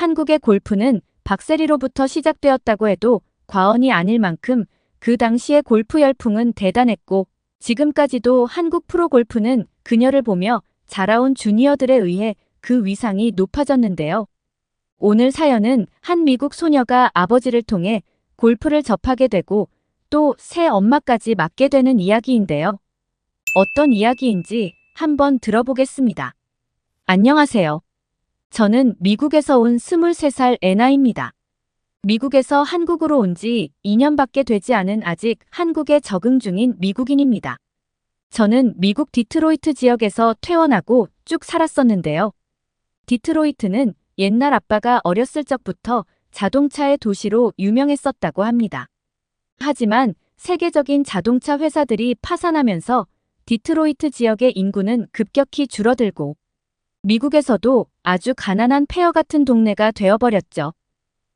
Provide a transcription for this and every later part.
한국의 골프는 박세리로부터 시작되었다고 해도 과언이 아닐 만큼 그 당시의 골프 열풍은 대단했고 지금까지도 한국 프로골프는 그녀를 보며 자라온 주니어들에 의해 그 위상이 높아졌는데요. 오늘 사연은 한 미국 소녀가 아버지를 통해 골프를 접하게 되고 또 새 엄마까지 맡게 되는 이야기인데요. 어떤 이야기인지 한번 들어보겠습니다. 안녕하세요. 저는 미국에서 온 23살 애나입니다. 미국에서 한국으로 온 지 2년밖에 되지 않은 아직 한국에 적응 중인 미국인입니다. 저는 미국 디트로이트 지역에서 태어나고 쭉 살았었는데요. 디트로이트는 옛날 아빠가 어렸을 적부터 자동차의 도시로 유명했었다고 합니다. 하지만 세계적인 자동차 회사들이 파산하면서 디트로이트 지역의 인구는 급격히 줄어들고 미국에서도 아주 가난한 폐허 같은 동네가 되어버렸죠.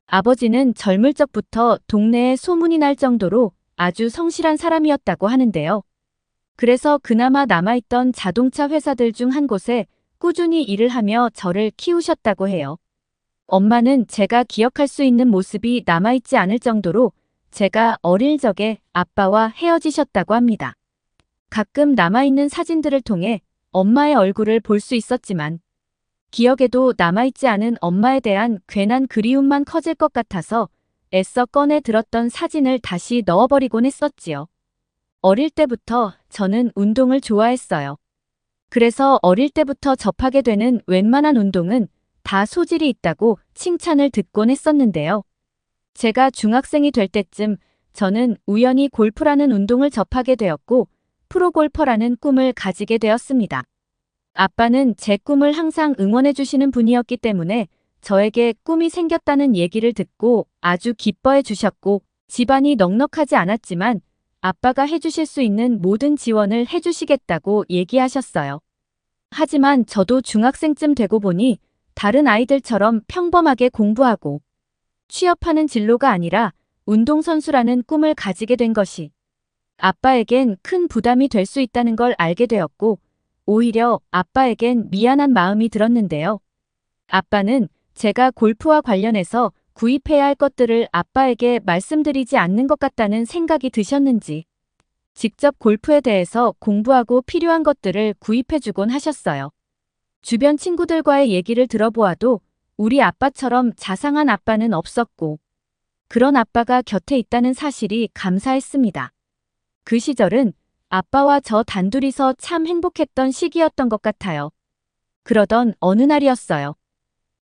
아버지는 젊을 적부터 동네에 소문이 날 정도로 아주 성실한 사람이었다고 하는데요. 그래서 그나마 남아있던 자동차 회사들 중 한 곳에 꾸준히 일을 하며 저를 키우셨다고 해요. 엄마는 제가 기억할 수 있는 모습이 남아있지 않을 정도로 제가 어릴 적에 아빠와 헤어지셨다고 합니다. 가끔 남아있는 사진들을 통해 엄마의 얼굴을 볼 수 있었지만 기억에도 남아있지 않은 엄마에 대한 괜한 그리움만 커질 것 같아서 애써 꺼내 들었던 사진을 다시 넣어버리곤 했었지요. 어릴 때부터 저는 운동을 좋아했어요. 그래서 어릴 때부터 접하게 되는 웬만한 운동은 다 소질이 있다고 칭찬을 듣곤 했었는데요. 제가 중학생이 될 때쯤 저는 우연히 골프라는 운동을 접하게 되었고 프로골퍼라는 꿈을 가지게 되었습니다. 아빠는 제 꿈을 항상 응원해 주시는 분이었기 때문에 저에게 꿈이 생겼다는 얘기를 듣고 아주 기뻐해 주셨고 집안이 넉넉하지 않았지만 아빠가 해주실 수 있는 모든 지원을 해주시겠다고 얘기하셨어요. 하지만 저도 중학생쯤 되고 보니 다른 아이들처럼 평범하게 공부하고 취업하는 진로가 아니라 운동선수라는 꿈을 가지게 된 것이 아빠에겐 큰 부담이 될 수 있다는 걸 알게 되었고 오히려 아빠에겐 미안한 마음이 들었는데요. 아빠는 제가 골프와 관련해서 구입해야 할 것들을 아빠에게 말씀드리지 않는 것 같다는 생각이 드셨는지 직접 골프에 대해서 공부하고 필요한 것들을 구입해주곤 하셨어요. 주변 친구들과의 얘기를 들어보아도 우리 아빠처럼 자상한 아빠는 없었고 그런 아빠가 곁에 있다는 사실이 감사했습니다. 그 시절은 아빠와 저 단둘이서 참 행복했던 시기였던 것 같아요. 그러던 어느 날이었어요.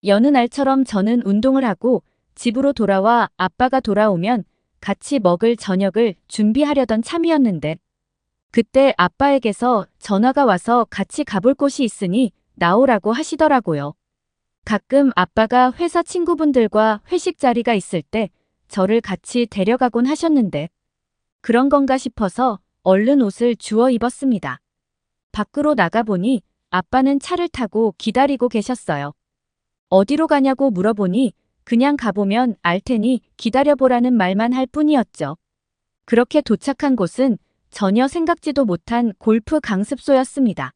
여느 날처럼 저는 운동을 하고 집으로 돌아와 아빠가 돌아오면 같이 먹을 저녁을 준비하려던 참이었는데 그때 아빠에게서 전화가 와서 같이 가볼 곳이 있으니 나오라고 하시더라고요. 가끔 아빠가 회사 친구분들과 회식 자리가 있을 때 저를 같이 데려가곤 하셨는데 그런 건가 싶어서 얼른 옷을 주워 입었습니다. 밖으로 나가보니 아빠는 차를 타고 기다리고 계셨어요. 어디로 가냐고 물어보니 그냥 가보면 알 테니 기다려보라는 말만 할 뿐이었죠. 그렇게 도착한 곳은 전혀 생각지도 못한 골프 강습소였습니다.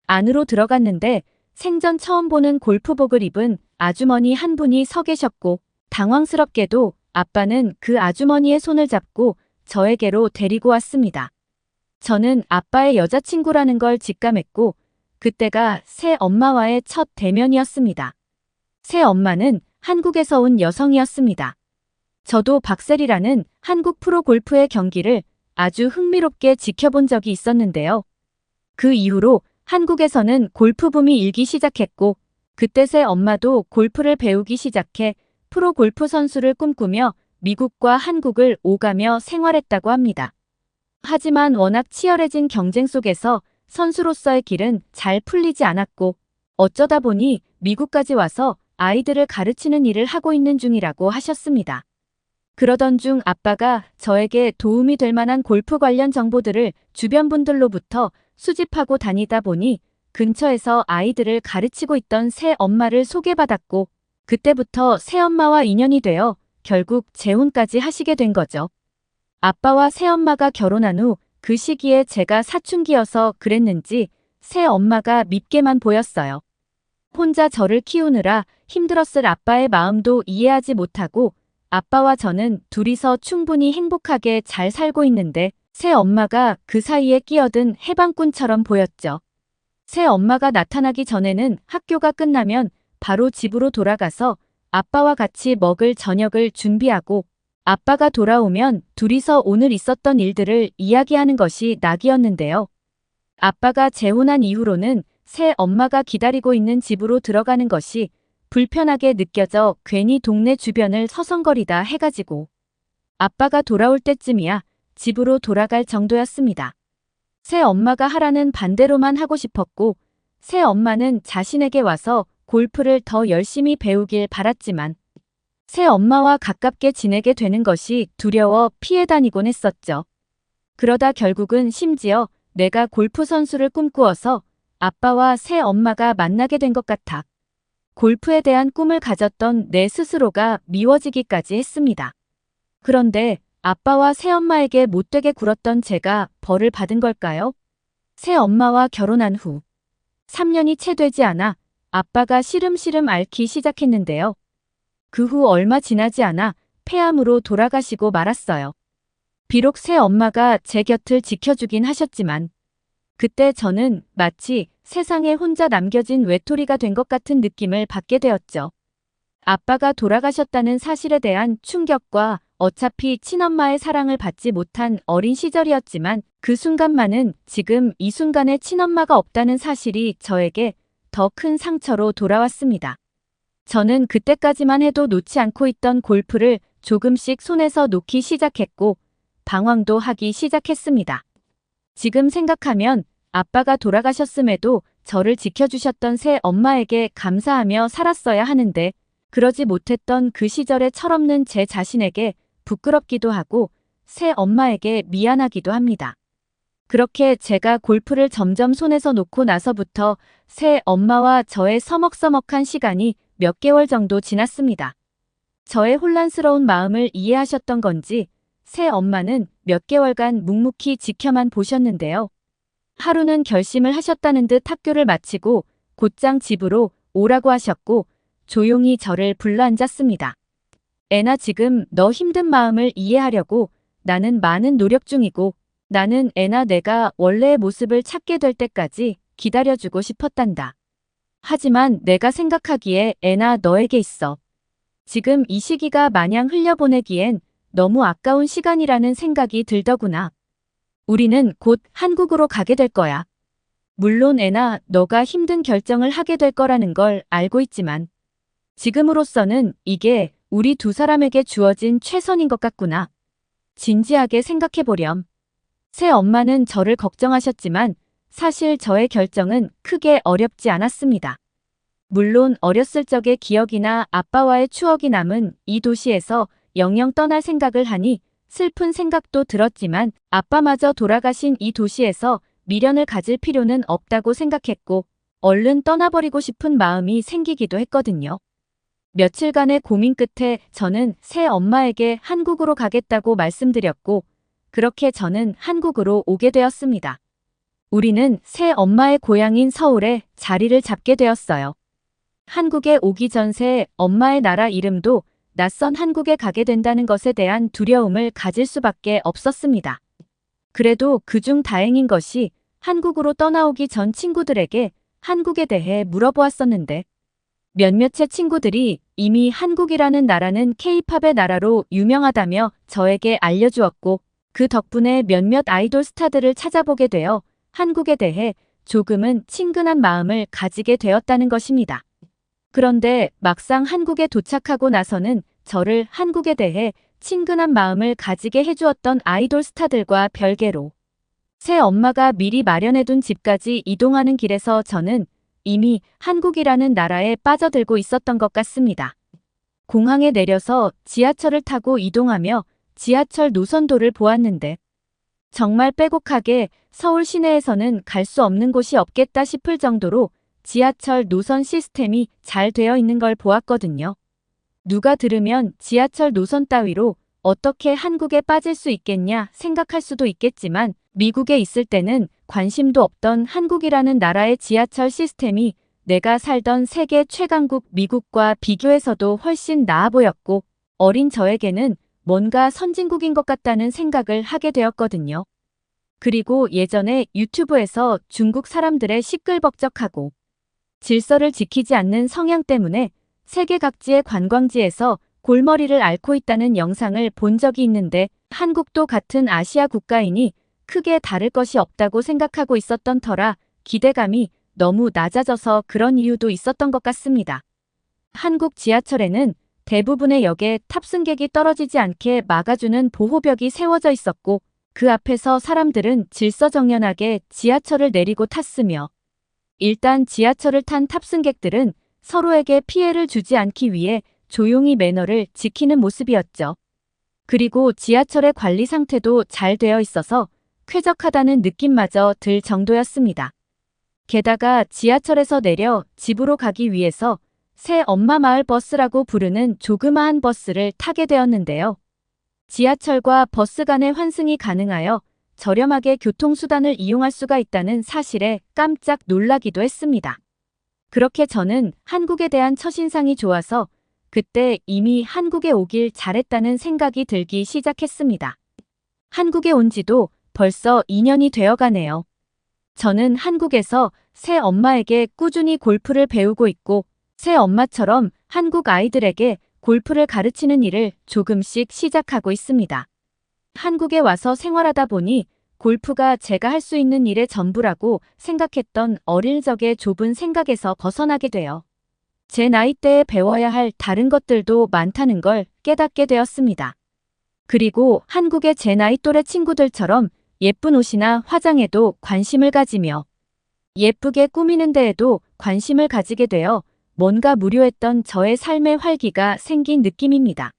안으로 들어갔는데 생전 처음 보는 골프복을 입은 아주머니 한 분이 서 계셨고 당황스럽게도 아빠는 그 아주머니의 손을 잡고 저에게로 데리고 왔습니다. 저는 아빠의 여자친구라는 걸 직감했고 그때가 새 엄마와의 첫 대면이었습니다. 새 엄마는 한국에서 온 여성이었습니다. 저도 박세리라는 한국 프로골프의 경기를 아주 흥미롭게 지켜본 적이 있었는데요. 그 이후로 한국에서는 골프붐이 일기 시작했고 그때 새 엄마도 골프를 배우기 시작해 프로골프 선수를 꿈꾸며 미국과 한국을 오가며 생활했다고 합니다. 하지만 워낙 치열해진 경쟁 속에서 선수로서의 길은 잘 풀리지 않았고 어쩌다 보니 미국까지 와서 아이들을 가르치는 일을 하고 있는 중이라고 하셨습니다. 그러던 중 아빠가 저에게 도움이 될 만한 골프 관련 정보들을 주변 분들로부터 수집하고 다니다 보니 근처에서 아이들을 가르치고 있던 새 엄마를 소개받았고 그때부터 새 엄마와 인연이 되어 결국 재혼까지 하시게 된 거죠. 아빠와 새엄마가 결혼한 후 그 시기에 제가 사춘기여서 그랬는지 새엄마가 밉게만 보였어요. 혼자 저를 키우느라 힘들었을 아빠의 마음도 이해하지 못하고 아빠와 저는 둘이서 충분히 행복하게 잘 살고 있는데 새 엄마가 그 사이에 끼어든 해방꾼처럼 보였죠. 새 엄마가 나타나기 전에는 학교가 끝나면 바로 집으로 돌아가서 아빠와 같이 먹을 저녁을 준비하고 아빠가 돌아오면 둘이서 오늘 있었던 일들을 이야기하는 것이 낙이었는데요. 아빠가 재혼한 이후로는 새 엄마가 기다리고 있는 집으로 들어가는 것이 불편하게 느껴져 괜히 동네 주변을 서성거리다 해가지고 아빠가 돌아올 때쯤이야 집으로 돌아갈 정도였습니다. 새 엄마가 하라는 반대로만 하고 싶었고 새 엄마는 자신에게 와서 골프를 더 열심히 배우길 바랐지만 새 엄마와 가깝게 지내게 되는 것이 두려워 피해 다니곤 했었죠. 그러다 결국은 심지어 내가 골프 선수를 꿈꾸어서 아빠와 새 엄마가 만나게 된 것 같아 골프에 대한 꿈을 가졌던 내 스스로가 미워지기까지 했습니다. 그런데 아빠와 새엄마에게 못되게 굴었던 제가 벌을 받은 걸까요? 새엄마와 결혼한 후 3년이 채 되지 않아 아빠가 시름시름 앓기 시작했는데요. 그 후 얼마 지나지 않아 폐암으로 돌아가시고 말았어요. 비록 새엄마가 제 곁을 지켜주긴 하셨지만 그때 저는 마치 세상에 혼자 남겨진 외톨이가 된 것 같은 느낌을 받게 되었죠. 아빠가 돌아가셨다는 사실에 대한 충격과 어차피 친엄마의 사랑을 받지 못한 어린 시절이었지만 그 순간만은 지금 이 순간에 친엄마가 없다는 사실이 저에게 더 큰 상처로 돌아왔습니다. 저는 그때까지만 해도 놓지 않고 있던 골프를 조금씩 손에서 놓기 시작했고 방황도 하기 시작했습니다. 지금 생각하면 아빠가 돌아가셨음에도 저를 지켜주셨던 새 엄마에게 감사하며 살았어야 하는데 그러지 못했던 그 시절의 철없는 제 자신에게 부끄럽기도 하고 새 엄마에게 미안하기도 합니다. 그렇게 제가 골프를 점점 손에서 놓고 나서부터 새 엄마와 저의 서먹서먹한 시간이 몇 개월 정도 지났습니다. 저의 혼란스러운 마음을 이해하셨던 건지 새 엄마는 몇 개월간 묵묵히 지켜만 보셨는데요. 하루는 결심을 하셨다는 듯 학교를 마치고 곧장 집으로 오라고 하셨고 조용히 저를 불러앉았습니다. 애나 지금 너 힘든 마음을 이해하려고 나는 많은 노력 중이고 나는 애나 내가 원래의 모습을 찾게 될 때까지 기다려주고 싶었단다. 하지만 내가 생각하기에 애나 너에게 있어. 지금 이 시기가 마냥 흘려보내기엔 너무 아까운 시간이라는 생각이 들더구나. 우리는 곧 한국으로 가게 될 거야. 물론 애나 너가 힘든 결정을 하게 될 거라는 걸 알고 있지만 지금으로서는 이게 우리 두 사람에게 주어진 최선인 것 같구나. 진지하게 생각해보렴. 새 엄마는 저를 걱정하셨지만 사실 저의 결정은 크게 어렵지 않았습니다. 물론 어렸을 적의 기억이나 아빠와의 추억이 남은 이 도시에서 영영 떠날 생각을 하니 슬픈 생각도 들었지만 아빠마저 돌아가신 이 도시에서 미련을 가질 필요는 없다고 생각했고 얼른 떠나버리고 싶은 마음이 생기기도 했거든요. 며칠간의 고민 끝에 저는 새 엄마에게 한국으로 가겠다고 말씀드렸고 그렇게 저는 한국으로 오게 되었습니다. 우리는 새 엄마의 고향인 서울에 자리를 잡게 되었어요. 한국에 오기 전 새 엄마의 나라 이름도 낯선 한국에 가게 된다는 것에 대한 두려움을 가질 수밖에 없었습니다. 그래도 그중 다행인 것이 한국으로 떠나오기 전 친구들에게 한국에 대해 물어보았었는데 몇몇의 친구들이 이미 한국이라는 나라는 K-팝의 나라로 유명하다며 저에게 알려주었고 그 덕분에 몇몇 아이돌 스타들을 찾아보게 되어 한국에 대해 조금은 친근한 마음을 가지게 되었다는 것입니다. 그런데 막상 한국에 도착하고 나서는 저를 한국에 대해 친근한 마음을 가지게 해주었던 아이돌 스타들과 별개로 새 엄마가 미리 마련해둔 집까지 이동하는 길에서 저는 이미 한국이라는 나라에 빠져들고 있었던 것 같습니다. 공항에 내려서 지하철을 타고 이동하며 지하철 노선도를 보았는데 정말 빼곡하게 서울 시내에서는 갈 수 없는 곳이 없겠다 싶을 정도로 지하철 노선 시스템이 잘 되어 있는 걸 보았거든요. 누가 들으면 지하철 노선 따위로 어떻게 한국에 빠질 수 있겠냐 생각할 수도 있겠지만 미국에 있을 때는 관심도 없던 한국이라는 나라의 지하철 시스템이 내가 살던 세계 최강국 미국과 비교해서도 훨씬 나아 보였고 어린 저에게는 뭔가 선진국인 것 같다는 생각을 하게 되었거든요. 그리고 예전에 유튜브에서 중국 사람들의 시끌벅적하고 질서를 지키지 않는 성향 때문에 세계 각지의 관광지에서 골머리를 앓고 있다는 영상을 본 적이 있는데 한국도 같은 아시아 국가이니 크게 다를 것이 없다고 생각하고 있었던 터라 기대감이 너무 낮아져서 그런 이유도 있었던 것 같습니다. 한국 지하철에는 대부분의 역에 탑승객이 떨어지지 않게 막아주는 보호벽이 세워져 있었고 그 앞에서 사람들은 질서정연하게 지하철을 내리고 탔으며 일단 지하철을 탄 탑승객들은 서로에게 피해를 주지 않기 위해 조용히 매너를 지키는 모습이었죠. 그리고 지하철의 관리 상태도 잘 되어 있어서 쾌적하다는 느낌마저 들 정도였습니다. 게다가 지하철에서 내려 집으로 가기 위해서 새 엄마 마을 버스라고 부르는 조그마한 버스를 타게 되었는데요. 지하철과 버스 간의 환승이 가능하여 저렴하게 교통수단을 이용할 수가 있다는 사실에 깜짝 놀라기도 했습니다. 그렇게 저는 한국에 대한 첫인상이 좋아서 그때 이미 한국에 오길 잘했다는 생각이 들기 시작했습니다. 한국에 온 지도 벌써 2년이 되어 가네요. 저는 한국에서 새 엄마에게 꾸준히 골프를 배우고 있고 새 엄마처럼 한국 아이들에게 골프를 가르치는 일을 조금씩 시작하고 있습니다. 한국에 와서 생활하다 보니 골프가 제가 할 수 있는 일의 전부라고 생각했던 어릴 적의 좁은 생각에서 벗어나게 되어 제 나이대에 배워야 할 다른 것들도 많다는 걸 깨닫게 되었습니다. 그리고 한국의 제 나이 또래 친구들처럼 예쁜 옷이나 화장에도 관심을 가지며 예쁘게 꾸미는 데에도 관심을 가지게 되어 뭔가 무료했던 저의 삶의 활기가 생긴 느낌입니다.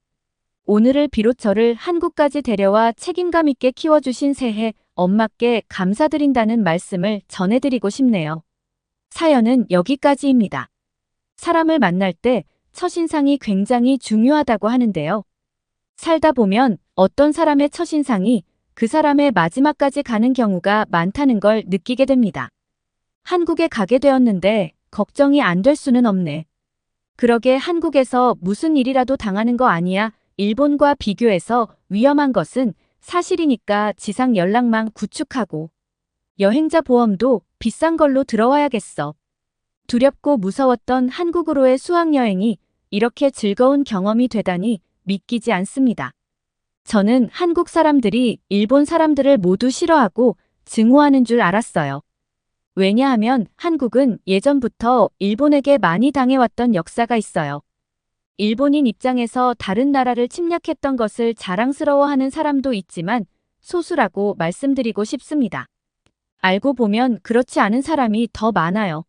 오늘을 비롯 저를 한국까지 데려와 책임감 있게 키워주신 새해 엄마께 감사드린다는 말씀을 전해드리고 싶네요. 사연은 여기까지입니다. 사람을 만날 때 첫인상이 굉장히 중요하다고 하는데요. 살다 보면 어떤 사람의 첫인상이 그 사람의 마지막까지 가는 경우가 많다는 걸 느끼게 됩니다. 한국에 가게 되었는데 걱정이 안 될 수는 없네. 그러게 한국에서 무슨 일이라도 당하는 거 아니야? 일본과 비교해서 위험한 것은 사실이니까 지상 연락망 구축하고 여행자 보험도 비싼 걸로 들어와야겠어. 두렵고 무서웠던 한국으로의 수학여행이 이렇게 즐거운 경험이 되다니 믿기지 않습니다. 저는 한국 사람들이 일본 사람들을 모두 싫어하고 증오하는 줄 알았어요. 왜냐하면 한국은 예전부터 일본에게 많이 당해왔던 역사가 있어요. 일본인 입장에서 다른 나라를 침략했던 것을 자랑스러워하는 사람도 있지만 소수라고 말씀드리고 싶습니다. 알고 보면 그렇지 않은 사람이 더 많아요.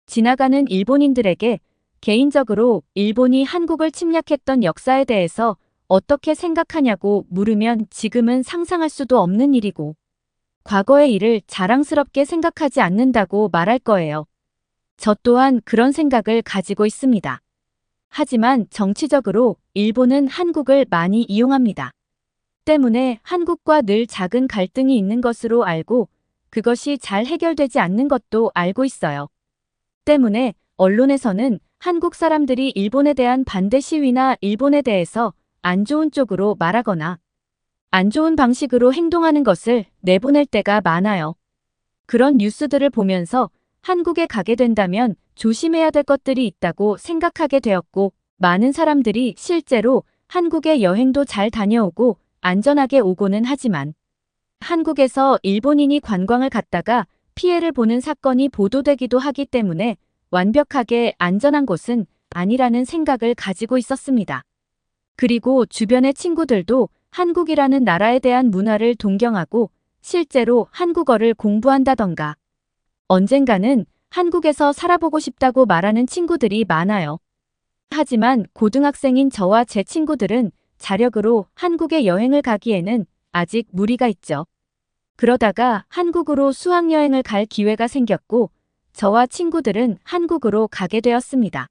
지나가는 일본인들에게 개인적으로 일본이 한국을 침략했던 역사에 대해서 어떻게 생각하냐고 물으면 지금은 상상할 수도 없는 일이고 과거의 일을 자랑스럽게 생각하지 않는다고 말할 거예요. 저 또한 그런 생각을 가지고 있습니다. 하지만 정치적으로 일본은 한국을 많이 이용합니다. 때문에 한국과 늘 작은 갈등이 있는 것으로 알고 그것이 잘 해결되지 않는 것도 알고 있어요. 때문에 언론에서는 한국 사람들이 일본에 대한 반대 시위나 일본에 대해서 안 좋은 쪽으로 말하거나 안 좋은 방식으로 행동하는 것을 내보낼 때가 많아요. 그런 뉴스들을 보면서 한국에 가게 된다면 조심해야 될 것들이 있다고 생각하게 되었고 많은 사람들이 실제로 한국에 여행도 잘 다녀오고 안전하게 오고는 하지만 한국에서 일본인이 관광을 갔다가 피해를 보는 사건이 보도되기도 하기 때문에 완벽하게 안전한 곳은 아니라는 생각을 가지고 있었습니다. 그리고 주변의 친구들도 한국이라는 나라에 대한 문화를 동경하고 실제로 한국어를 공부한다던가 언젠가는 한국에서 살아보고 싶다고 말하는 친구들이 많아요. 하지만 고등학생인 저와 제 친구들은 자력으로 한국에 여행을 가기에는 아직 무리가 있죠. 그러다가 한국으로 수학여행을 갈 기회가 생겼고 저와 친구들은 한국으로 가게 되었습니다.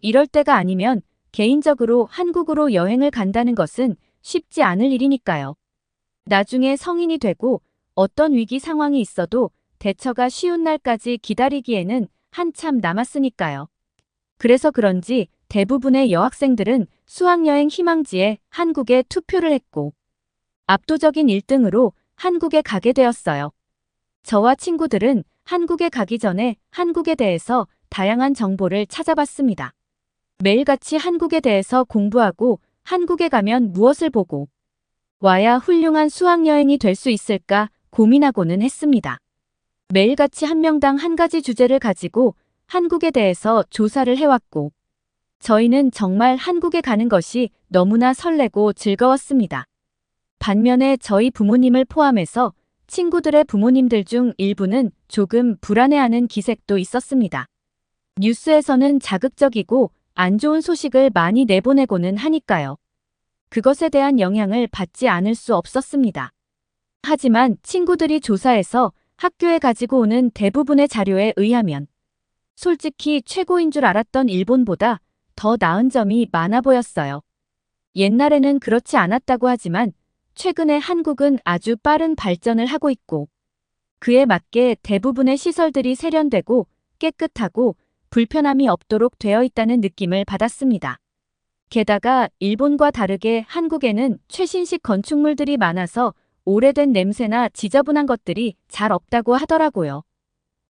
이럴 때가 아니면 개인적으로 한국으로 여행을 간다는 것은 쉽지 않을 일이니까요. 나중에 성인이 되고 어떤 위기 상황이 있어도 대처가 쉬운 날까지 기다리기에는 한참 남았으니까요. 그래서 그런지 대부분의 여학생들은 수학여행 희망지에 한국에 투표를 했고 압도적인 1등으로 한국에 가게 되었어요. 저와 친구들은 한국에 가기 전에 한국에 대해서 다양한 정보를 찾아봤습니다. 매일같이 한국에 대해서 공부하고 한국에 가면 무엇을 보고 와야 훌륭한 수학여행이 될 수 있을까 고민하고는 했습니다. 매일같이 한 명당 한 가지 주제를 가지고 한국에 대해서 조사를 해왔고 저희는 정말 한국에 가는 것이 너무나 설레고 즐거웠습니다. 반면에 저희 부모님을 포함해서 친구들의 부모님들 중 일부는 조금 불안해하는 기색도 있었습니다. 뉴스에서는 자극적이고 안 좋은 소식을 많이 내보내고는 하니까요. 그것에 대한 영향을 받지 않을 수 없었습니다. 하지만 친구들이 조사해서 학교에 가지고 오는 대부분의 자료에 의하면 솔직히 최고인 줄 알았던 일본보다 더 나은 점이 많아 보였어요. 옛날에는 그렇지 않았다고 하지만 최근에 한국은 아주 빠른 발전을 하고 있고 그에 맞게 대부분의 시설들이 세련되고 깨끗하고 불편함이 없도록 되어 있다는 느낌을 받았습니다. 게다가 일본과 다르게 한국에는 최신식 건축물들이 많아서 오래된 냄새나 지저분한 것들이 잘 없다고 하더라고요.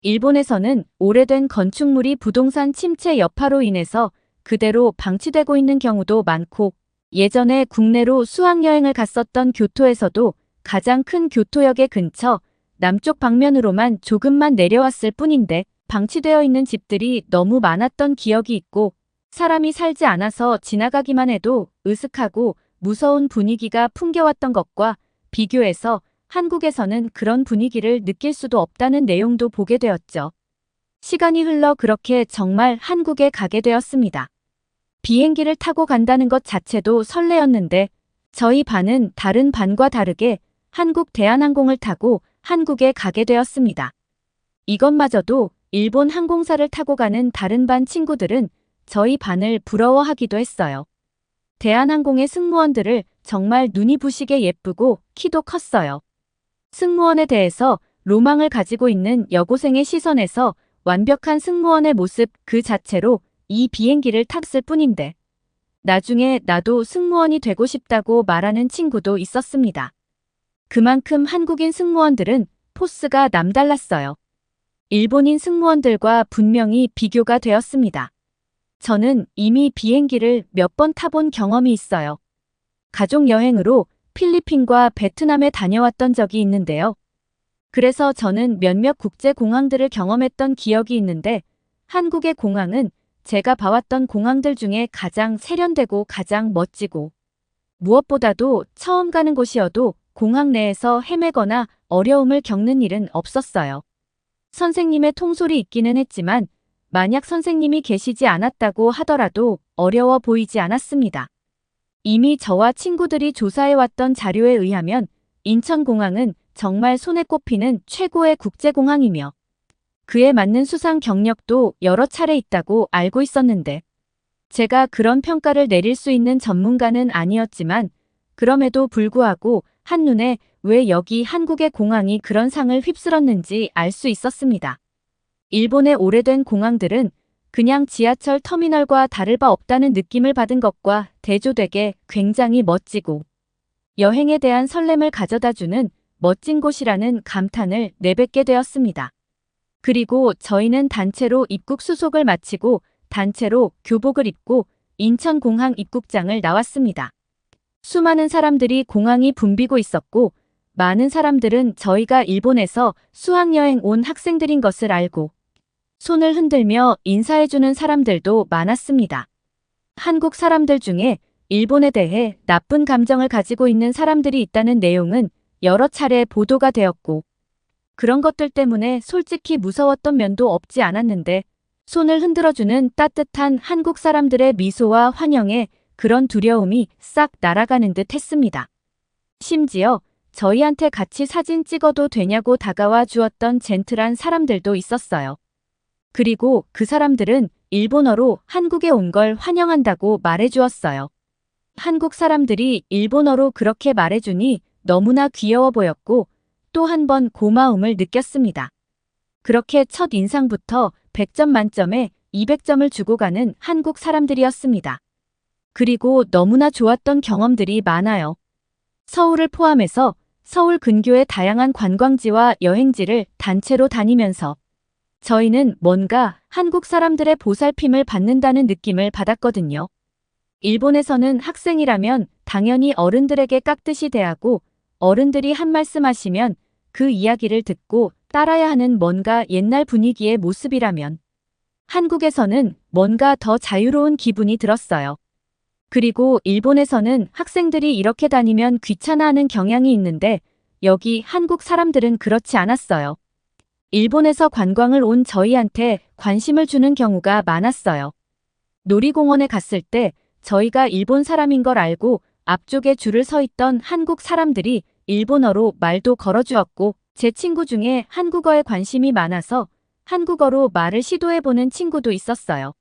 일본에서는 오래된 건축물이 부동산 침체 여파로 인해서 그대로 방치되고 있는 경우도 많고 예전에 국내로 수학여행을 갔었던 교토에서도 가장 큰 교토역의 근처 남쪽 방면으로만 조금만 내려왔을 뿐인데 방치되어 있는 집들이 너무 많았던 기억이 있고 사람이 살지 않아서 지나가기만 해도 으슥하고 무서운 분위기가 풍겨왔던 것과 비교해서 한국에서는 그런 분위기를 느낄 수도 없다는 내용도 보게 되었죠. 시간이 흘러 그렇게 정말 한국에 가게 되었습니다. 비행기를 타고 간다는 것 자체도 설레었는데 저희 반은 다른 반과 다르게 한국 대한항공을 타고 한국에 가게 되었습니다. 이것마저도 일본 항공사를 타고 가는 다른 반 친구들은 저희 반을 부러워하기도 했어요. 대한항공의 승무원들을 정말 눈이 부시게 예쁘고 키도 컸어요. 승무원에 대해서 로망을 가지고 있는 여고생의 시선에서 완벽한 승무원의 모습 그 자체로 이 비행기를 탔을 뿐인데 나중에 나도 승무원이 되고 싶다고 말하는 친구도 있었습니다. 그만큼 한국인 승무원들은 포스가 남달랐어요. 일본인 승무원들과 분명히 비교가 되었습니다. 저는 이미 비행기를 몇 번 타본 경험이 있어요. 가족 여행으로 필리핀과 베트남에 다녀왔던 적이 있는데요. 그래서 저는 몇몇 국제공항들을 경험했던 기억이 있는데 한국의 공항은 제가 봐왔던 공항들 중에 가장 세련되고 가장 멋지고 무엇보다도 처음 가는 곳이어도 공항 내에서 헤매거나 어려움을 겪는 일은 없었어요. 선생님의 통솔이 있기는 했지만 만약 선생님이 계시지 않았다고 하더라도 어려워 보이지 않았습니다. 이미 저와 친구들이 조사해왔던 자료에 의하면 인천공항은 정말 손에 꼽히는 최고의 국제공항이며 그에 맞는 수상 경력도 여러 차례 있다고 알고 있었는데 제가 그런 평가를 내릴 수 있는 전문가는 아니었지만 그럼에도 불구하고 한눈에 왜 여기 한국의 공항이 그런 상을 휩쓸었는지 알 수 있었습니다. 일본의 오래된 공항들은 그냥 지하철 터미널과 다를 바 없다는 느낌을 받은 것과 대조되게 굉장히 멋지고 여행에 대한 설렘을 가져다주는 멋진 곳이라는 감탄을 내뱉게 되었습니다. 그리고 저희는 단체로 입국 수속을 마치고 단체로 교복을 입고 인천공항 입국장을 나왔습니다. 수많은 사람들이 공항이 붐비고 있었고 많은 사람들은 저희가 일본에서 수학여행 온 학생들인 것을 알고 손을 흔들며 인사해주는 사람들도 많았습니다. 한국 사람들 중에 일본에 대해 나쁜 감정을 가지고 있는 사람들이 있다는 내용은 여러 차례 보도가 되었고 그런 것들 때문에 솔직히 무서웠던 면도 없지 않았는데 손을 흔들어주는 따뜻한 한국 사람들의 미소와 환영에 그런 두려움이 싹 날아가는 듯 했습니다. 심지어 저희한테 같이 사진 찍어도 되냐고 다가와 주었던 젠틀한 사람들도 있었어요. 그리고 그 사람들은 일본어로 한국에 온 걸 환영한다고 말해주었어요. 한국 사람들이 일본어로 그렇게 말해주니 너무나 귀여워 보였고 또 한 번 고마움을 느꼈습니다. 그렇게 첫 인상부터 100점 만점에 200점을 주고 가는 한국 사람들이었습니다. 그리고 너무나 좋았던 경험들이 많아요. 서울을 포함해서 서울 근교의 다양한 관광지와 여행지를 단체로 다니면서 저희는 뭔가 한국 사람들의 보살핌을 받는다는 느낌을 받았거든요. 일본에서는 학생이라면 당연히 어른들에게 깍듯이 대하고 어른들이 한 말씀 하시면 그 이야기를 듣고 따라야 하는 뭔가 옛날 분위기의 모습이라면 한국에서는 뭔가 더 자유로운 기분이 들었어요. 그리고 일본에서는 학생들이 이렇게 다니면 귀찮아하는 경향이 있는데 여기 한국 사람들은 그렇지 않았어요. 일본에서 관광을 온 저희한테 관심을 주는 경우가 많았어요. 놀이공원에 갔을 때 저희가 일본 사람인 걸 알고 앞쪽에 줄을 서 있던 한국 사람들이 일본어로 말도 걸어주었고 제 친구 중에 한국어에 관심이 많아서 한국어로 말을 시도해보는 친구도 있었어요.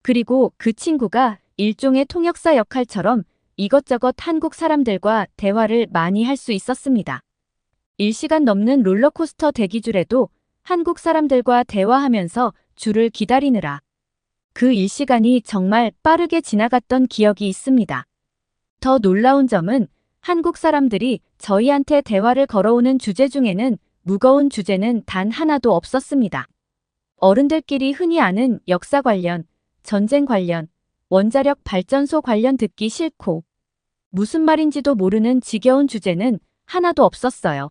그리고 그 친구가 일종의 통역사 역할처럼 이것저것 한국 사람들과 대화를 많이 할 수 있었습니다. 1시간 넘는 롤러코스터 대기줄에도 한국 사람들과 대화하면서 줄을 기다리느라 그 1시간이 정말 빠르게 지나갔던 기억이 있습니다. 더 놀라운 점은 한국 사람들이 저희한테 대화를 걸어오는 주제 중에는 무거운 주제는 단 하나도 없었습니다. 어른들끼리 흔히 아는 역사 관련, 전쟁 관련, 원자력 발전소 관련 듣기 싫고 무슨 말인지도 모르는 지겨운 주제는 하나도 없었어요.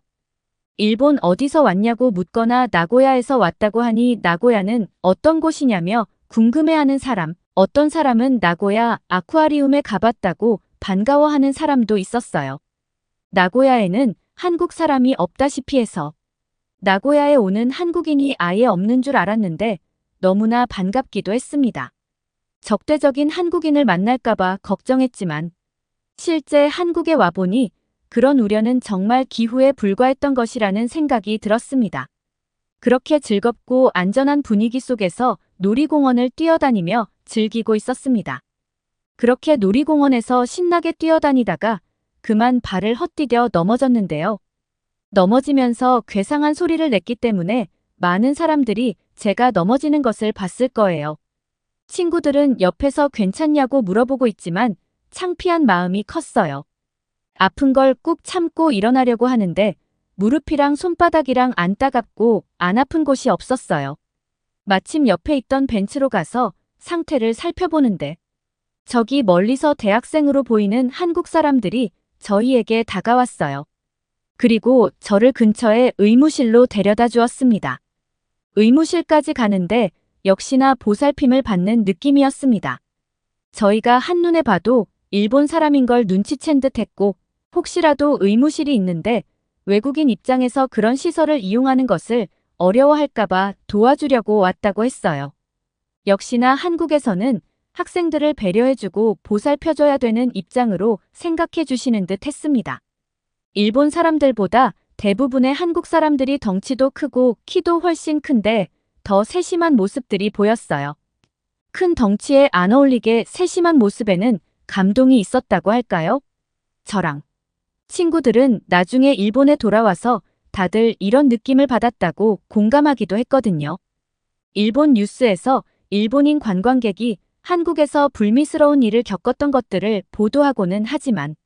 일본 어디서 왔냐고 묻거나 나고야에서 왔다고 하니 나고야는 어떤 곳이냐며 궁금해하는 사람, 어떤 사람은 나고야 아쿠아리움에 가봤다고 반가워하는 사람도 있었어요. 나고야에는 한국 사람이 없다시피 해서 나고야에 오는 한국인이 아예 없는 줄 알았는데 너무나 반갑기도 했습니다. 적대적인 한국인을 만날까봐 걱정했지만 실제 한국에 와보니 그런 우려는 정말 기후에 불과했던 것이라는 생각이 들었습니다. 그렇게 즐겁고 안전한 분위기 속에서 놀이공원을 뛰어다니며 즐기고 있었습니다. 그렇게 놀이공원에서 신나게 뛰어다니다가 그만 발을 헛디뎌 넘어졌는데요. 넘어지면서 괴상한 소리를 냈기 때문에 많은 사람들이 제가 넘어지는 것을 봤을 거예요. 친구들은 옆에서 괜찮냐고 물어보고 있지만 창피한 마음이 컸어요. 아픈 걸 꾹 참고 일어나려고 하는데 무릎이랑 손바닥이랑 안 따갑고 안 아픈 곳이 없었어요. 마침 옆에 있던 벤치로 가서 상태를 살펴보는데 저기 멀리서 대학생으로 보이는 한국 사람들이 저희에게 다가왔어요. 그리고 저를 근처에 의무실로 데려다 주었습니다. 의무실까지 가는데 역시나 보살핌을 받는 느낌이었습니다. 저희가 한눈에 봐도 일본 사람인 걸 눈치챈 듯 했고 혹시라도 의무실이 있는데 외국인 입장에서 그런 시설을 이용하는 것을 어려워할까봐 도와주려고 왔다고 했어요. 역시나 한국에서는 학생들을 배려해주고 보살펴줘야 되는 입장으로 생각해 주시는 듯 했습니다. 일본 사람들보다 대부분의 한국 사람들이 덩치도 크고 키도 훨씬 큰데 더 세심한 모습들이 보였어요. 큰 덩치에 안 어울리게 세심한 모습에는 감동이 있었다고 할까요? 저랑 친구들은 나중에 일본에 돌아와서 다들 이런 느낌을 받았다고 공감하기도 했거든요. 일본 뉴스에서 일본인 관광객이 한국에서 불미스러운 일을 겪었던 것들을 보도하고는 하지만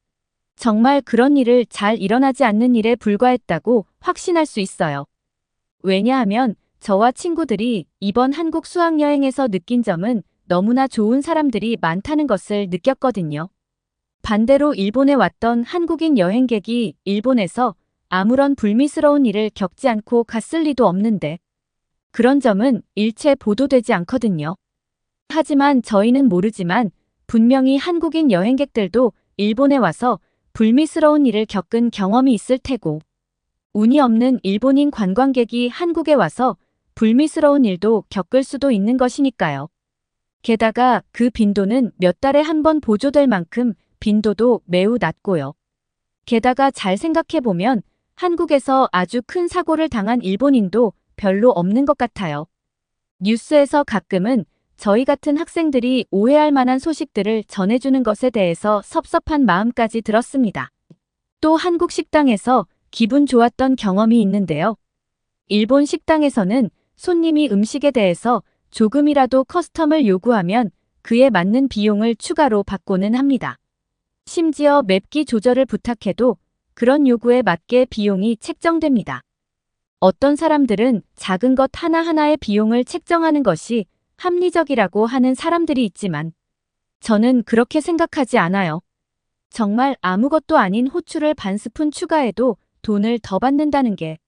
정말 그런 일을 잘 일어나지 않는 일에 불과했다고 확신할 수 있어요. 왜냐하면 저와 친구들이 이번 한국 수학여행에서 느낀 점은 너무나 좋은 사람들이 많다는 것을 느꼈거든요. 반대로 일본에 왔던 한국인 여행객이 일본에서 아무런 불미스러운 일을 겪지 않고 갔을 리도 없는데 그런 점은 일체 보도되지 않거든요. 하지만 저희는 모르지만 분명히 한국인 여행객들도 일본에 와서 불미스러운 일을 겪은 경험이 있을 테고 운이 없는 일본인 관광객이 한국에 와서 불미스러운 일도 겪을 수도 있는 것이니까요. 게다가 그 빈도는 몇 달에 한 번 보조될 만큼 빈도도 매우 낮고요. 게다가 잘 생각해보면 한국에서 아주 큰 사고를 당한 일본인도 별로 없는 것 같아요. 뉴스에서 가끔은 저희 같은 학생들이 오해할 만한 소식들을 전해주는 것에 대해서 섭섭한 마음까지 들었습니다. 또 한국 식당에서 기분 좋았던 경험이 있는데요. 일본 식당에서는 손님이 음식에 대해서 조금이라도 커스텀을 요구하면 그에 맞는 비용을 추가로 받고는 합니다. 심지어 맵기 조절을 부탁해도 그런 요구에 맞게 비용이 책정됩니다. 어떤 사람들은 작은 것 하나하나의 비용을 책정하는 것이 합리적이라고 하는 사람들이 있지만 저는 그렇게 생각하지 않아요. 정말 아무것도 아닌 후추를 반 스푼 추가해도 돈을 더 받는다는 게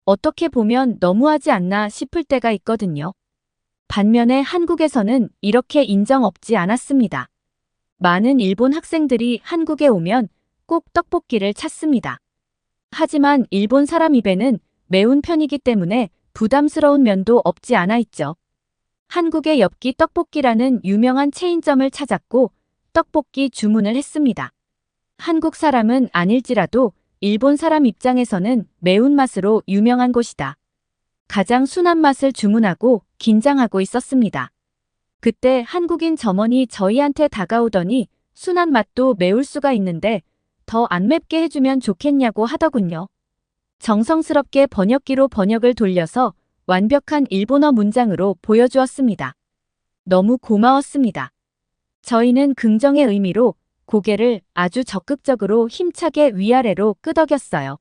어떻게 보면 너무하지 않나 싶을 때가 있거든요. 반면에 한국에서는 이렇게 인정 없지 않았습니다. 많은 일본 학생들이 한국에 오면 꼭 떡볶이를 찾습니다. 하지만 일본 사람 입에는 매운 편이기 때문에 부담스러운 면도 없지 않아 있죠. 한국의 엽기 떡볶이라는 유명한 체인점을 찾았고 떡볶이 주문을 했습니다. 한국 사람은 아닐지라도 일본 사람 입장에서는 매운맛으로 유명한 곳이다. 가장 순한 맛을 주문하고 긴장하고 있었습니다. 그때 한국인 점원이 저희한테 다가오더니 순한 맛도 매울 수가 있는데 더 안 맵게 해주면 좋겠냐고 하더군요. 정성스럽게 번역기로 번역을 돌려서 완벽한 일본어 문장으로 보여주었습니다. 너무 고마웠습니다. 저희는 긍정의 의미로 고개를 아주 적극적으로 힘차게 위아래로 끄덕였어요.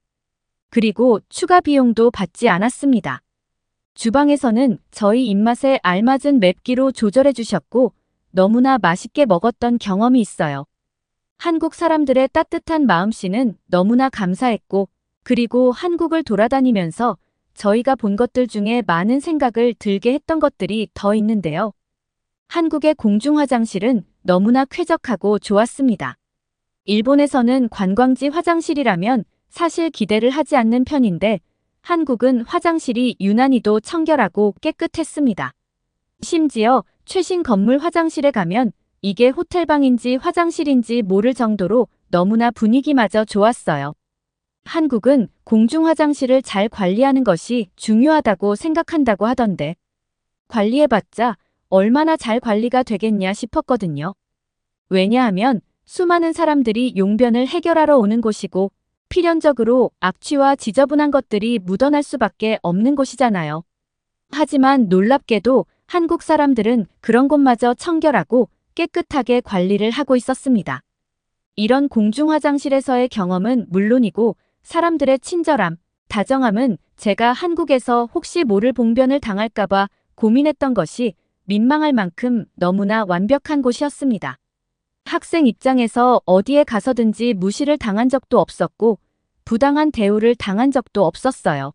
그리고 추가 비용도 받지 않았습니다. 주방에서는 저희 입맛에 알맞은 맵기로 조절해 주셨고 너무나 맛있게 먹었던 경험이 있어요. 한국 사람들의 따뜻한 마음씨는 너무나 감사했고 그리고 한국을 돌아다니면서 저희가 본 것들 중에 많은 생각을 들게 했던 것들이 더 있는데요. 한국의 공중 화장실은 너무나 쾌적하고 좋았습니다. 일본에서는 관광지 화장실이라면 사실 기대를 하지 않는 편인데 한국은 화장실이 유난히도 청결하고 깨끗했습니다. 심지어 최신 건물 화장실에 가면 이게 호텔방인지 화장실인지 모를 정도로 너무나 분위기마저 좋았어요. 한국은 공중 화장실을 잘 관리하는 것이 중요하다고 생각한다고 하던데 관리해봤자 얼마나 잘 관리가 되겠냐 싶었거든요. 왜냐하면 수많은 사람들이 용변을 해결하러 오는 곳이고 필연적으로 악취와 지저분한 것들이 묻어날 수밖에 없는 곳이잖아요. 하지만 놀랍게도 한국 사람들은 그런 곳마저 청결하고 깨끗하게 관리를 하고 있었습니다. 이런 공중 화장실에서의 경험은 물론이고 사람들의 친절함, 다정함은 제가 한국에서 혹시 모를 봉변을 당할까봐 고민했던 것이 민망할 만큼 너무나 완벽한 곳이었습니다. 학생 입장에서 어디에 가서든지 무시를 당한 적도 없었고 부당한 대우를 당한 적도 없었어요.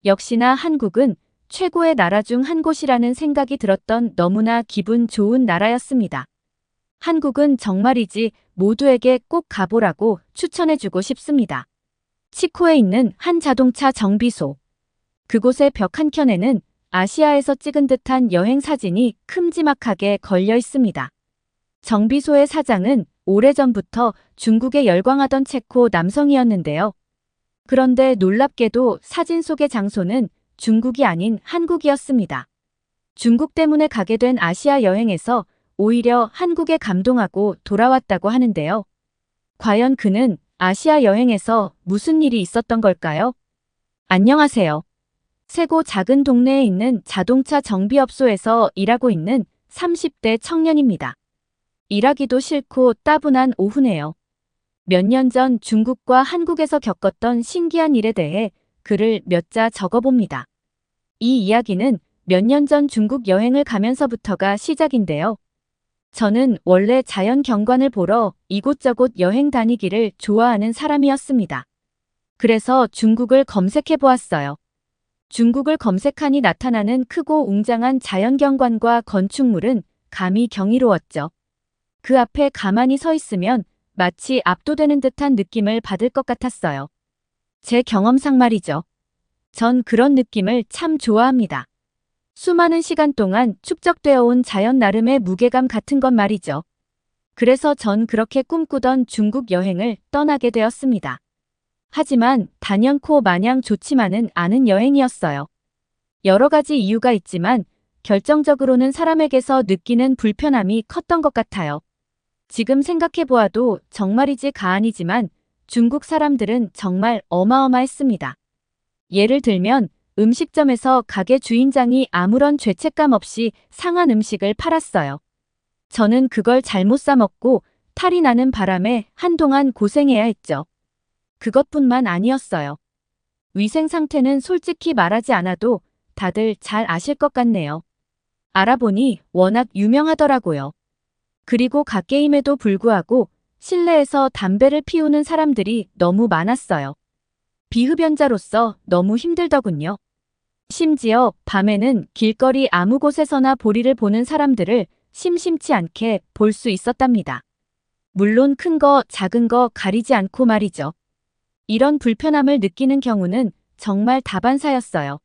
역시나 한국은 최고의 나라 중 한 곳이라는 생각이 들었던 너무나 기분 좋은 나라였습니다. 한국은 정말이지 모두에게 꼭 가보라고 추천해주고 싶습니다. 치코에 있는 한 자동차 정비소. 그곳의 벽 한켠에는 아시아에서 찍은 듯한 여행 사진이 큼지막하게 걸려 있습니다. 정비소의 사장은 오래전부터 중국에 열광하던 체코 남성이었는데요. 그런데 놀랍게도 사진 속의 장소는 중국이 아닌 한국이었습니다. 중국 때문에 가게 된 아시아 여행에서 오히려 한국에 감동하고 돌아왔다고 하는데요. 과연 그는 아시아 여행에서 무슨 일이 있었던 걸까요? 안녕하세요. 세고 작은 동네에 있는 자동차 정비업소에서 일하고 있는 30대 청년입니다. 일하기도 싫고 따분한 오후네요. 몇 년 전 중국과 한국에서 겪었던 신기한 일에 대해 글을 몇 자 적어봅니다. 이 이야기는 몇 년 전 중국 여행을 가면서부터가 시작인데요. 저는 원래 자연 경관을 보러 이곳저곳 여행 다니기를 좋아하는 사람이었습니다. 그래서 중국을 검색해 보았어요. 중국을 검색하니 나타나는 크고 웅장한 자연 경관과 건축물은 감히 경이로웠죠. 그 앞에 가만히 서 있으면 마치 압도되는 듯한 느낌을 받을 것 같았어요. 제 경험상 말이죠. 전 그런 느낌을 참 좋아합니다. 수많은 시간 동안 축적되어 온 자연 나름의 무게감 같은 것 말이죠. 그래서 전 그렇게 꿈꾸던 중국 여행을 떠나게 되었습니다. 하지만 단연코 마냥 좋지만은 않은 여행이었어요. 여러 가지 이유가 있지만 결정적으로는 사람에게서 느끼는 불편함이 컸던 것 같아요. 지금 생각해보아도 정말이지 가안이지만 중국 사람들은 정말 어마어마했습니다. 예를 들면 음식점에서 가게 주인장이 아무런 죄책감 없이 상한 음식을 팔았어요. 저는 그걸 잘못 싸먹고 탈이 나는 바람에 한동안 고생해야 했죠. 그것뿐만 아니었어요. 위생 상태는 솔직히 말하지 않아도 다들 잘 아실 것 같네요. 알아보니 워낙 유명하더라고요. 그리고 갓게임에도 불구하고 실내에서 담배를 피우는 사람들이 너무 많았어요. 비흡연자로서 너무 힘들더군요. 심지어 밤에는 길거리 아무 곳에서나 보리를 보는 사람들을 심심치 않게 볼 수 있었답니다. 물론 큰 거, 작은 거 가리지 않고 말이죠. 이런 불편함을 느끼는 경우는 정말 다반사였어요.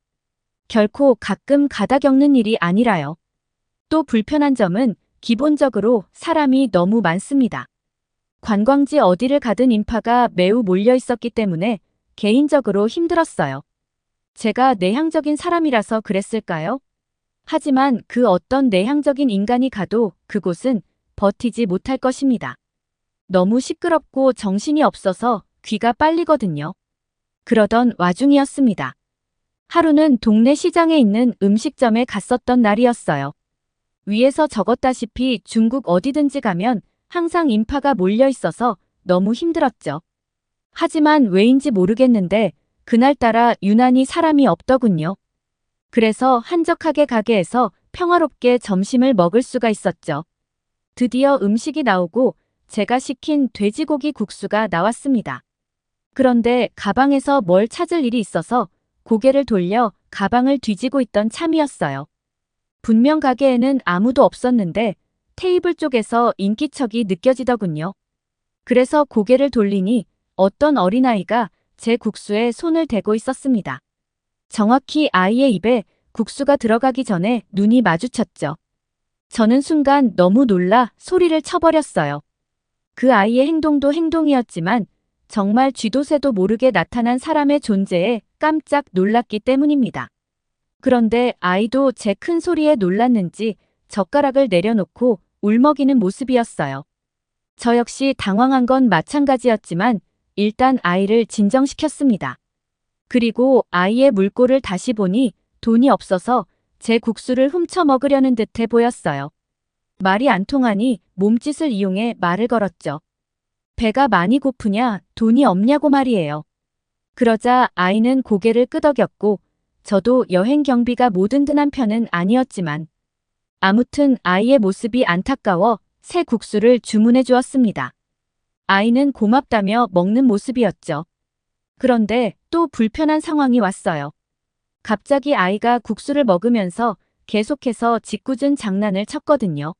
결코 가끔 가다 겪는 일이 아니라요. 또 불편한 점은 기본적으로 사람이 너무 많습니다. 관광지 어디를 가든 인파가 매우 몰려 있었기 때문에 개인적으로 힘들었어요. 제가 내향적인 사람이라서 그랬을까요? 하지만 그 어떤 내향적인 인간이 가도 그곳은 버티지 못할 것입니다. 너무 시끄럽고 정신이 없어서 귀가 빨리거든요. 그러던 와중이었습니다. 하루는 동네 시장에 있는 음식점에 갔었던 날이었어요. 위에서 적었다시피 중국 어디든지 가면 항상 인파가 몰려 있어서 너무 힘들었죠. 하지만 왜인지 모르겠는데 그날따라 유난히 사람이 없더군요. 그래서 한적하게 가게에서 평화롭게 점심을 먹을 수가 있었죠. 드디어 음식이 나오고 제가 시킨 돼지고기 국수가 나왔습니다. 그런데 가방에서 뭘 찾을 일이 있어서 고개를 돌려 가방을 뒤지고 있던 참이었어요. 분명 가게에는 아무도 없었는데 테이블 쪽에서 인기척이 느껴지더군요. 그래서 고개를 돌리니 어떤 어린아이가 제 국수에 손을 대고 있었습니다. 정확히 아이의 입에 국수가 들어가기 전에 눈이 마주쳤죠. 저는 순간 너무 놀라 소리를 쳐버렸어요. 그 아이의 행동도 행동이었지만 정말 쥐도 새도 모르게 나타난 사람의 존재에 깜짝 놀랐기 때문입니다. 그런데 아이도 제 큰 소리에 놀랐는지 젓가락을 내려놓고 울먹이는 모습이었어요. 저 역시 당황한 건 마찬가지였지만 일단 아이를 진정시켰습니다. 그리고 아이의 물꼬를 다시 보니 돈이 없어서 제 국수를 훔쳐 먹으려는 듯해 보였어요. 말이 안 통하니 몸짓을 이용해 말을 걸었죠. 배가 많이 고프냐, 돈이 없냐고 말이에요. 그러자 아이는 고개를 끄덕였고 저도 여행 경비가 모든 든한 편은 아니었지만 아무튼 아이의 모습이 안타까워 새 국수를 주문해 주었습니다. 아이는 고맙다며 먹는 모습이었죠. 그런데 또 불편한 상황이 왔어요. 갑자기 아이가 국수를 먹으면서 계속해서 짓궂은 장난을 쳤거든요.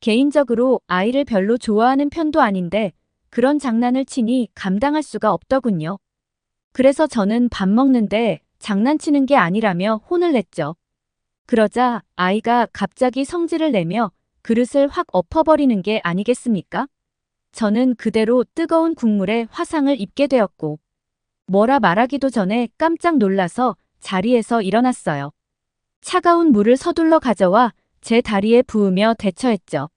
개인적으로 아이를 별로 좋아하는 편도 아닌데 그런 장난을 치니 감당할 수가 없더군요. 그래서 저는 밥 먹는데 장난치는 게 아니라며 혼을 냈죠. 그러자 아이가 갑자기 성질을 내며 그릇을 확 엎어버리는 게 아니겠습니까? 저는 그대로 뜨거운 국물에 화상을 입게 되었고 뭐라 말하기도 전에 깜짝 놀라서 자리에서 일어났어요. 차가운 물을 서둘러 가져와 제 다리에 부으며 대처했죠.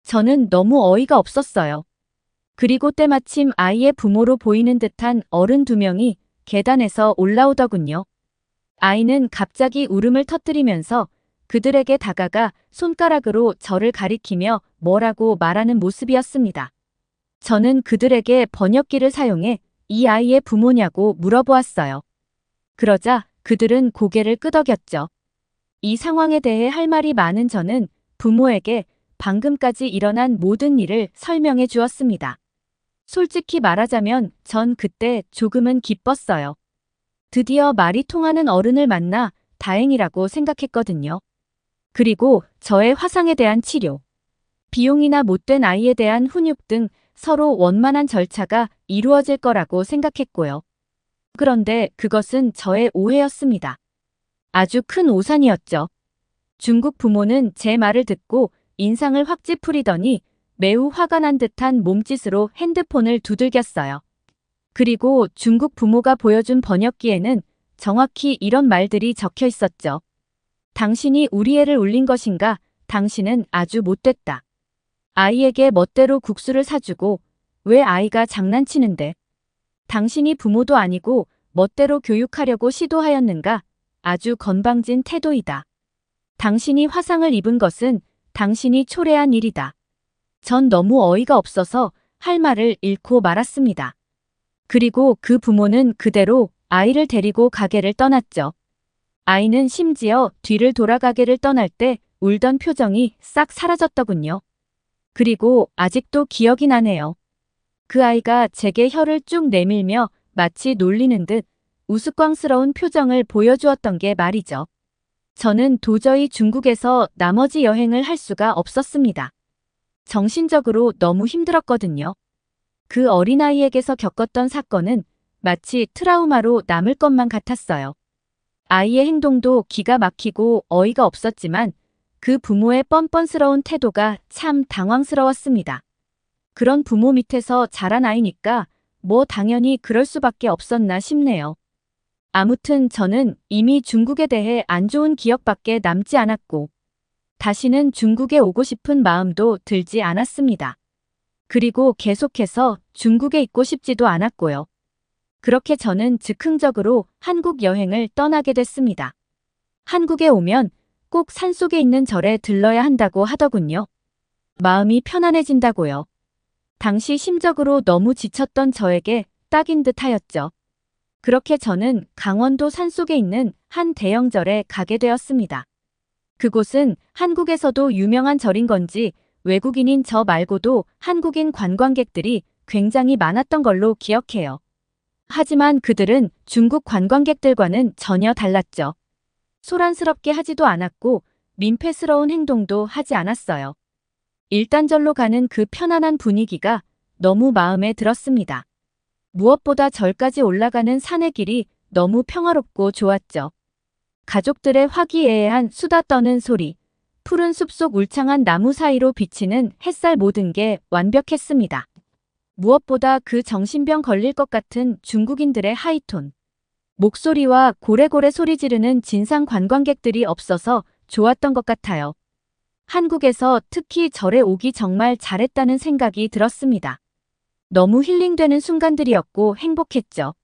저는 너무 어이가 없었어요. 그리고 때마침 아이의 부모로 보이는 듯한 어른 2명이 계단에서 올라오더군요. 아이는 갑자기 울음을 터뜨리면서 그들에게 다가가 손가락으로 저를 가리키며 뭐라고 말하는 모습이었습니다. 저는 그들에게 번역기를 사용해 이 아이의 부모냐고 물어보았어요. 그러자 그들은 고개를 끄덕였죠. 이 상황에 대해 할 말이 많은 저는 부모에게 방금까지 일어난 모든 일을 설명해 주었습니다. 솔직히 말하자면 전 그때 조금은 기뻤어요. 드디어 말이 통하는 어른을 만나 다행이라고 생각했거든요. 그리고 저의 화상에 대한 치료, 비용이나 못된 아이에 대한 훈육 등 서로 원만한 절차가 이루어질 거라고 생각했고요. 그런데 그것은 저의 오해였습니다. 아주 큰 오산이었죠. 중국 부모는 제 말을 듣고 인상을 확 찌푸리더니 매우 화가 난 듯한 몸짓으로 핸드폰을 두들겼어요. 그리고 중국 부모가 보여준 번역기에는 정확히 이런 말들이 적혀 있었죠. 당신이 우리 애를 울린 것인가? 당신은 아주 못됐다. 아이에게 멋대로 국수를 사주고 왜 아이가 장난치는데? 당신이 부모도 아니고 멋대로 교육하려고 시도하였는가? 아주 건방진 태도이다. 당신이 화상을 입은 것은 당신이 초래한 일이다. 전 너무 어이가 없어서 할 말을 잃고 말았습니다. 그리고 그 부모는 그대로 아이를 데리고 가게를 떠났죠. 아이는 심지어 뒤를 돌아가게를 떠날 때 울던 표정이 싹 사라졌더군요. 그리고 아직도 기억이 나네요. 그 아이가 제게 혀를 쭉 내밀며 마치 놀리는 듯 우스꽝스러운 표정을 보여주었던 게 말이죠. 저는 도저히 중국에서 나머지 여행을 할 수가 없었습니다. 정신적으로 너무 힘들었거든요. 그 어린아이에게서 겪었던 사건은 마치 트라우마로 남을 것만 같았어요. 아이의 행동도 기가 막히고 어이가 없었지만 그 부모의 뻔뻔스러운 태도가 참 당황스러웠습니다. 그런 부모 밑에서 자란 아이니까 뭐 당연히 그럴 수밖에 없었나 싶네요. 아무튼 저는 이미 중국에 대해 안 좋은 기억밖에 남지 않았고 다시는 중국에 오고 싶은 마음도 들지 않았습니다. 그리고 계속해서 중국에 있고 싶지도 않았고요. 그렇게 저는 즉흥적으로 한국 여행을 떠나게 됐습니다. 한국에 오면 꼭 산속에 있는 절에 들러야 한다고 하더군요. 마음이 편안해진다고요. 당시 심적으로 너무 지쳤던 저에게 딱인 듯 하였죠. 그렇게 저는 강원도 산속에 있는 한 대형절에 가게 되었습니다. 그곳은 한국에서도 유명한 절인 건지 외국인인 저 말고도 한국인 관광객들이 굉장히 많았던 걸로 기억해요. 하지만 그들은 중국 관광객들과는 전혀 달랐죠. 소란스럽게 하지도 않았고 민폐스러운 행동도 하지 않았어요. 일단절로 가는 그 편안한 분위기가 너무 마음에 들었습니다. 무엇보다 절까지 올라가는 산의 길이 너무 평화롭고 좋았죠. 가족들의 화기애애한 수다 떠는 소리, 푸른 숲속 울창한 나무 사이로 비치는 햇살 모든 게 완벽했습니다. 무엇보다 그 정신병 걸릴 것 같은 중국인들의 하이톤, 목소리와 고래고래 소리 지르는 진상 관광객들이 없어서 좋았던 것 같아요. 한국에서 특히 절에 오기 정말 잘했다는 생각이 들었습니다. 너무 힐링되는 순간들이었고 행복했죠.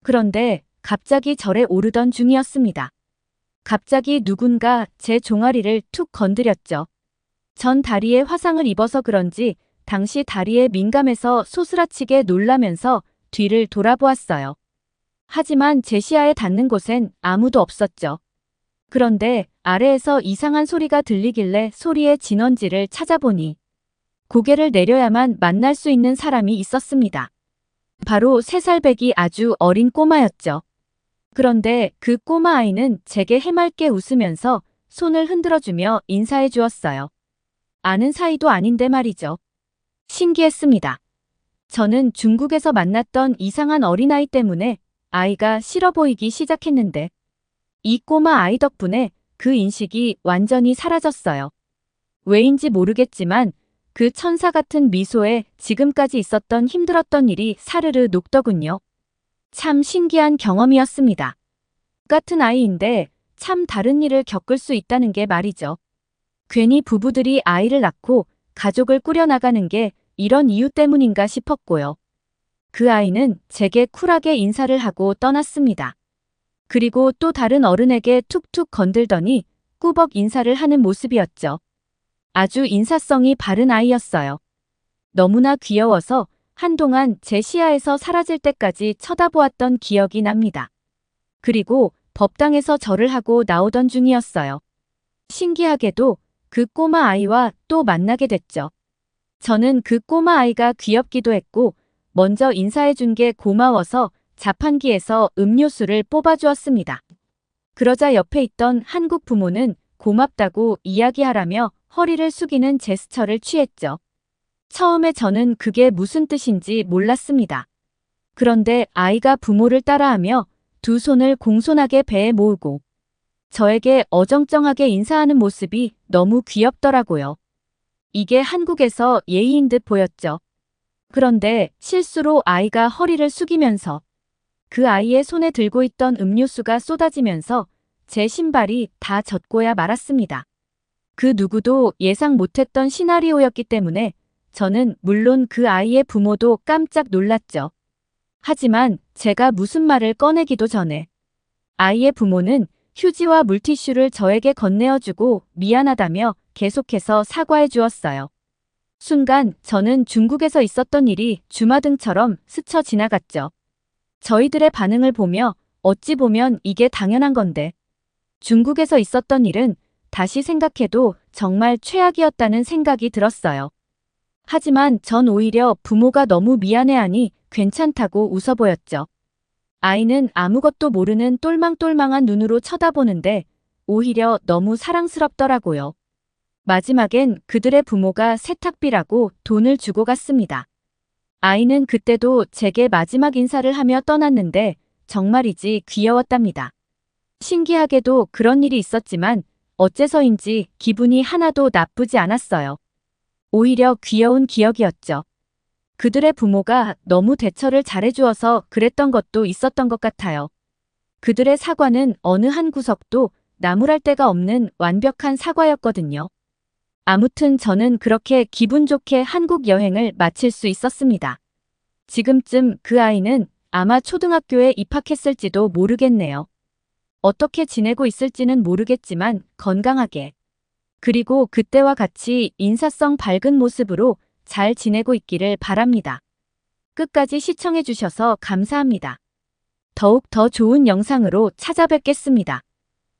그런데 갑자기 절에 오르던 중이었습니다. 갑자기 누군가 제 종아리를 툭 건드렸죠. 전 다리에 화상을 입어서 그런지 당시 다리에 민감해서 소스라치게 놀라면서 뒤를 돌아보았어요. 하지만 제 시야에 닿는 곳엔 아무도 없었죠. 그런데 아래에서 이상한 소리가 들리길래 소리의 진원지를 찾아보니 고개를 내려야만 만날 수 있는 사람이 있었습니다. 바로 3살배기 아주 어린 꼬마였죠. 그런데 그 꼬마 아이는 제게 해맑게 웃으면서 손을 흔들어주며 인사해 주었어요. 아는 사이도 아닌데 말이죠. 신기했습니다. 저는 중국에서 만났던 이상한 어린아이 때문에 아이가 싫어 보이기 시작했는데 이 꼬마 아이 덕분에 그 인식이 완전히 사라졌어요. 왜인지 모르겠지만 그 천사 같은 미소에 지금까지 있었던 힘들었던 일이 사르르 녹더군요. 참 신기한 경험이었습니다. 같은 아이인데 참 다른 일을 겪을 수 있다는 게 말이죠. 괜히 부부들이 아이를 낳고 가족을 꾸려나가는 게 이런 이유 때문인가 싶었고요. 그 아이는 제게 쿨하게 인사를 하고 떠났습니다. 그리고 또 다른 어른에게 툭툭 건들더니 꾸벅 인사를 하는 모습이었죠. 아주 인사성이 바른 아이였어요. 너무나 귀여워서 한동안 제 시야에서 사라질 때까지 쳐다보았던 기억이 납니다. 그리고 법당에서 절을 하고 나오던 중이었어요. 신기하게도 그 꼬마 아이와 또 만나게 됐죠. 저는 그 꼬마 아이가 귀엽기도 했고 먼저 인사해 준 게 고마워서 자판기에서 음료수를 뽑아주었습니다. 그러자 옆에 있던 한국 부모는 고맙다고 이야기하라며 허리를 숙이는 제스처를 취했죠. 처음에 저는 그게 무슨 뜻인지 몰랐습니다. 그런데 아이가 부모를 따라하며 두 손을 공손하게 배에 모으고 저에게 어정쩡하게 인사하는 모습이 너무 귀엽더라고요. 이게 한국에서 예의인 듯 보였죠. 그런데 실수로 아이가 허리를 숙이면서 그 아이의 손에 들고 있던 음료수가 쏟아지면서 제 신발이 다 젖고야 말았습니다. 그 누구도 예상 못했던 시나리오였기 때문에 저는 물론 그 아이의 부모도 깜짝 놀랐죠. 하지만 제가 무슨 말을 꺼내기도 전에 아이의 부모는 휴지와 물티슈를 저에게 건네어주고 미안하다며 계속해서 사과해 주었어요. 순간 저는 중국에서 있었던 일이 주마등처럼 스쳐 지나갔죠. 저희들의 반응을 보며 어찌 보면 이게 당연한 건데 중국에서 있었던 일은 다시 생각해도 정말 최악이었다는 생각이 들었어요. 하지만 전 오히려 부모가 너무 미안해하니 괜찮다고 웃어 보였죠. 아이는 아무것도 모르는 똘망똘망한 눈으로 쳐다보는데 오히려 너무 사랑스럽더라고요. 마지막엔 그들의 부모가 세탁비라고 돈을 주고 갔습니다. 아이는 그때도 제게 마지막 인사를 하며 떠났는데 정말이지 귀여웠답니다. 신기하게도 그런 일이 있었지만 어째서인지 기분이 하나도 나쁘지 않았어요. 오히려 귀여운 기억이었죠. 그들의 부모가 너무 대처를 잘해주어서 그랬던 것도 있었던 것 같아요. 그들의 사과는 어느 한 구석도 나무랄 데가 없는 완벽한 사과였거든요. 아무튼 저는 그렇게 기분 좋게 한국 여행을 마칠 수 있었습니다. 지금쯤 그 아이는 아마 초등학교에 입학했을지도 모르겠네요. 어떻게 지내고 있을지는 모르겠지만 건강하게. 그리고 그때와 같이 인사성 밝은 모습으로 잘 지내고 있기를 바랍니다. 끝까지 시청해주셔서 감사합니다. 더욱 더 좋은 영상으로 찾아뵙겠습니다.